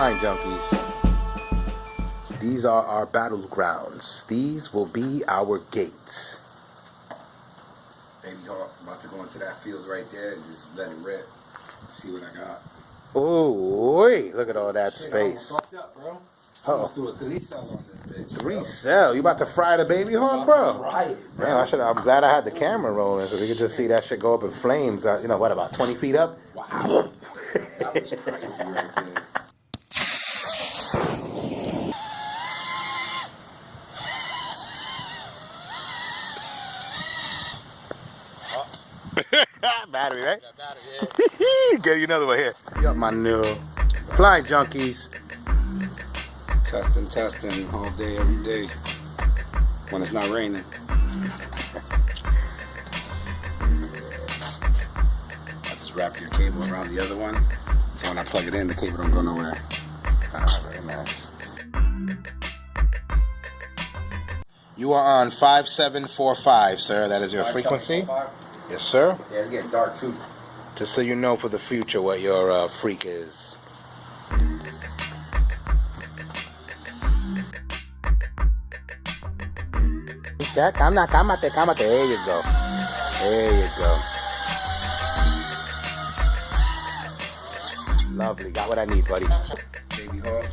Flying Junkies. These are our battlegrounds. These will be our gates. Babyhawk, about to go into that field right there and just let it rip. See what I got. Oh, wait, look at all that space. Fucked up, bro. Let's do a 3-cell on this bitch. 3-cell? You about to fry the Babyhawk, bro? Fry it, bro. Damn, I'm glad I had the camera rolling so we could just see that shit go up in flames. You know, what, about 20 feet up? Wow. That was crazy right there. Battery, right? Got battery, yeah. Get you another one here. Got my new Flying Junkies. Testing all day, every day. When it's not raining. I just wrap your cable around the other one. So when I plug it in, the cable don't go nowhere. Ah, very nice. You are on 5745, sir. That is your frequency. Yes, sir. Yeah, it's getting dark too. Just so you know for the future what your freak is. Cámate. There you go. There you go. Lovely. Got what I need, buddy. Babyhawk.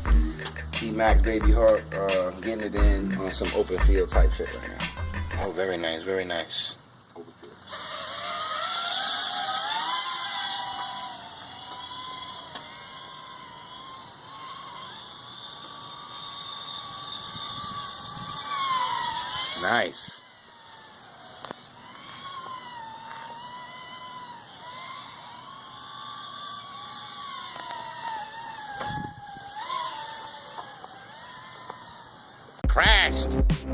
Emax Babyhawk. Getting it in on some open field type shit right now. Oh, very nice, very nice. Open field. Nice. Crashed.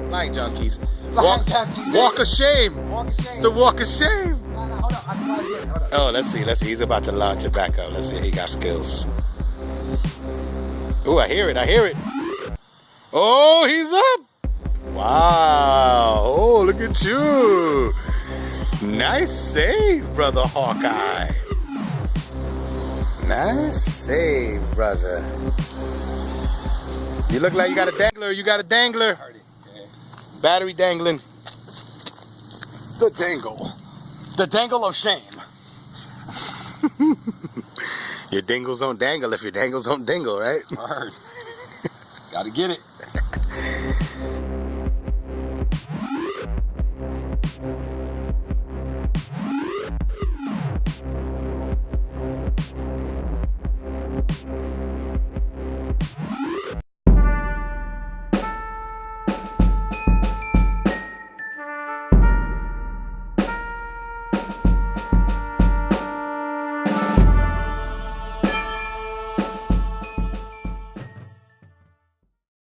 Flying Junkies. Walk of shame. It's the walk of shame. Hold on. Oh, let's see. He's about to launch it back up. Let's see. He got skills. Oh, I hear it. Oh, he's up. Wow. Oh, look at you. Nice save, brother Hawkeye. Nice save, brother. You look like you got a dangler. Battery dangling. The dangle. The dangle of shame. Your dingles don't dangle if your dangles don't dingle, right? Word. Gotta get it.